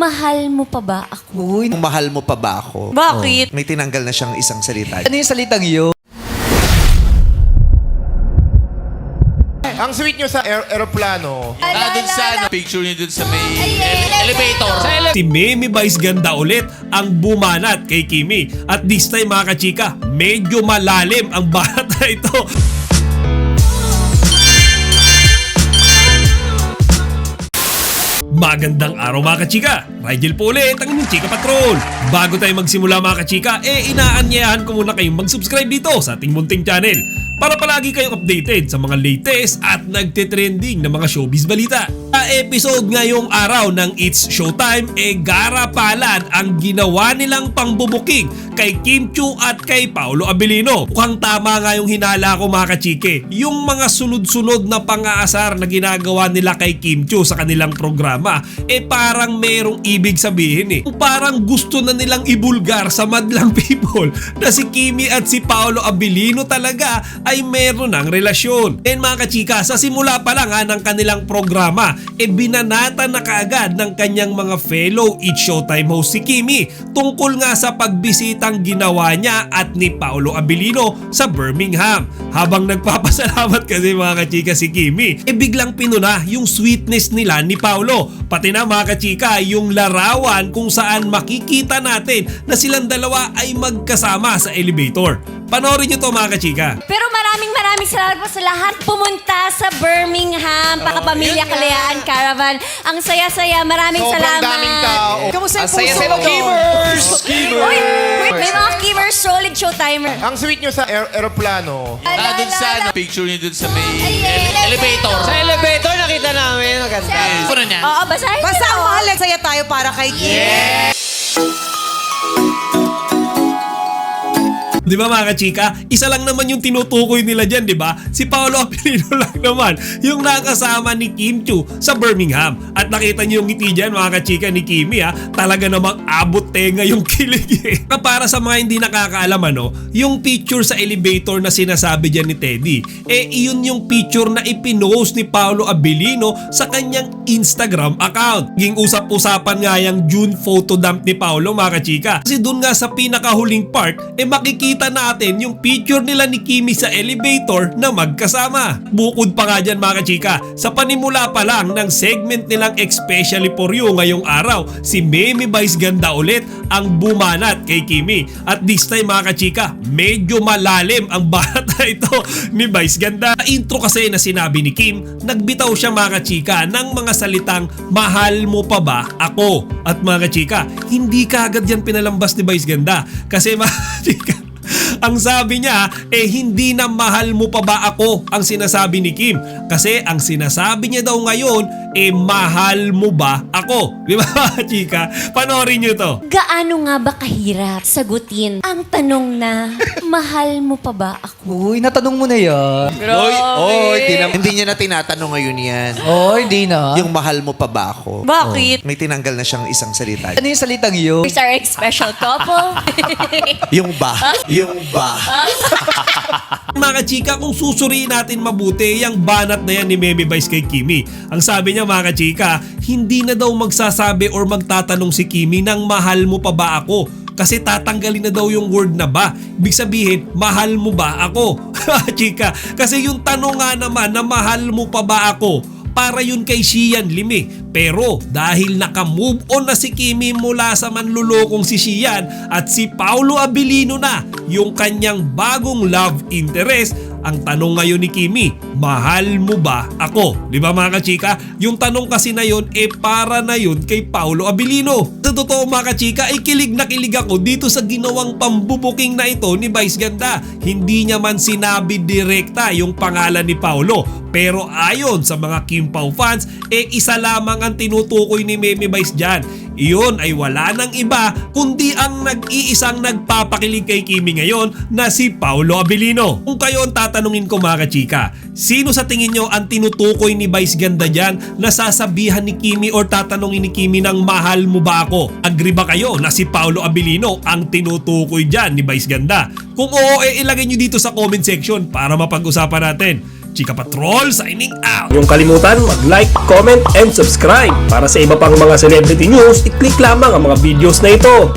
Mahal mo pa ba ako? Uy, mahal mo pa ba ako? Bakit? May tinanggal na siyang isang salita. Ano yung salitang yun? Ang sweet nyo sa aeroplano. Dun sa picture niyo dun sa may elevator. Si Meme Vice Ganda ulit ang bumanat kay Kimi. At this time mga kachika, medyo malalim ang banat na ito. Magandang araw mga kachika! Rigel po ulit ang inyong Chika Patrol! Bago tayo magsimula mga kachika, inaanyayahan ko muna kayong mag-subscribe dito sa ating munting channel para palagi kayong updated sa mga latest at nagtitrending na mga showbiz balita. Sa episode ngayong araw ng It's Showtime, garapalan ang ginawa nilang pangbubuking kay Kim Chiu at kay Paolo Abilino. Mukhang tama nga yung hinala ko mga kachike. Yung mga sunod-sunod na pang-aasar na ginagawa nila kay Kim Chiu sa kanilang programa, parang merong ibig sabihin . Parang gusto na nilang ibulgar sa madlang people na si Kimi at si Paolo Abilino talaga ay meron ng relasyon. And mga kachika, sa simula pa lang ng kanilang programa, binanata na kaagad ng kanyang mga fellow It's Showtime host si Kimi tungkol nga sa pagbisitang ginawa niya at ni Paolo Abilino sa Birmingham. Habang nagpapasalamat kasi mga kachika si Kimi, biglang pinuna yung sweetness nila ni Paolo. Pati na mga kachika, yung larawan kung saan makikita natin na silang dalawa ay magkasama sa elevator. Panoorin nyo to mga kachika. Pero maraming salamat po sa lahat pumunta sa Birmingham, Pakapamilya Kalayaan Caravan. Ang saya-saya, maraming Sobrang salamat. daming tao. Kamusta yung Ang puso saya mo? Keepers! Uy, may mga Keepers, solid showtimer. Ang sweet nyo sa aeroplano. Dun sa picture niyo dun sa may elevator. Sa elevator nakita namin. Maganda. Puro niya. Oo, basahin Basta niyo ang na, mahal, saya tayo para kay Kim. Di ba mga kachika? Isa lang naman yung tinutukoy nila dyan, di ba? Si Paolo Abilino lang naman yung nakasama ni Kim Chiu sa Birmingham. At nakita niyo yung ngiti dyan mga kachika ni Kimi talaga namang abot tenga yung kilig . Para sa mga hindi nakakaalam yung picture sa elevator na sinasabi dyan ni Teddy, iyon yung picture na ipinost ni Paolo Abilino sa kanyang Instagram account. Ging usap-usapan nga yung June photo dump ni Paolo mga kachika. Kasi dun nga sa pinakahuling part, makikita natin yung picture nila ni Kimi sa elevator na magkasama. Bukod pa nga dyan mga kachika, sa panimula pa lang ng segment nilang Especially For You ngayong araw, si Meme Vice Ganda ulit ang bumanat kay Kimi. At this time mga kachika, medyo malalim ang banat na ito ni Vice Ganda. Sa intro kasi na sinabi ni Kim, nagbitaw siya mga kachika ng mga salitang mahal mo pa ba ako? At mga kachika, hindi kaagad yan pinalambas ni Vice Ganda kasi mga kachika, ang sabi niya, hindi na mahal mo pa ba ako ang sinasabi ni Kim. Kasi ang sinasabi niya daw ngayon, mahal mo ba ako? Di ba chika? Panoorin niyo to. Gaano nga ba kahirap sagutin ang tanong na mahal mo pa ba ako? Uy, natanong mo na yan. Hindi niya na tinatanong ngayon yan. Hindi na. Yung mahal mo pa ba ako? Bakit? May tinanggal na siyang isang salita. Ano yung salitang yun? Here's our special couple. Yung ba? Yung ba? Mga kachika, kung susuriin natin mabuti yung banat na yan ni Meme Vice kay Kimi. Ang sabi niya mga kachika, hindi na daw magsasabi or magtatanong si Kimi ng mahal mo pa ba ako. Kasi tatanggalin na daw yung word na ba. Ibig sabihin, mahal mo ba ako? Chika, kasi yung tanong nga naman na mahal mo pa ba ako, para yun kay Xian Lim . Pero dahil naka-move on na si Kimi mula sa manlulokong si Xian at si Paolo Abilino na yung kanyang bagong love interest, ang tanong ngayon ni Kimi, mahal mo ba ako? Di ba mga kachika? Yung tanong kasi na yun, para na yun kay Paolo Abilino. Sa totoo mga kachika, kilig na kilig ako dito sa ginawang pambubuking na ito ni Vice Ganda. Hindi niya man sinabi direkta yung pangalan ni Paolo. Pero ayon sa mga Kim Pao fans, isa lamang ang tinutukoy ni Meme Vice dyan. Iyon ay wala nang iba kundi ang nag-iisang nagpapakilig kay Kimi ngayon na si Paolo Abilino. Kung kayo ang tatanungin ko mga kachika, sino sa tingin nyo ang tinutukoy ni Vice Ganda dyan na sasabihan ni Kimi or tatanungin ni Kimi ng mahal mo ba ako? Agree ba kayo na si Paolo Abilino ang tinutukoy dyan ni Vice Ganda? Kung oo, ilagay nyo dito sa comment section para mapag-usapan natin. Chika Patrol signing out. Huwag kalimutan mag-like, comment, and subscribe. Para sa iba pang mga celebrity news, i-click lamang ang mga videos na ito.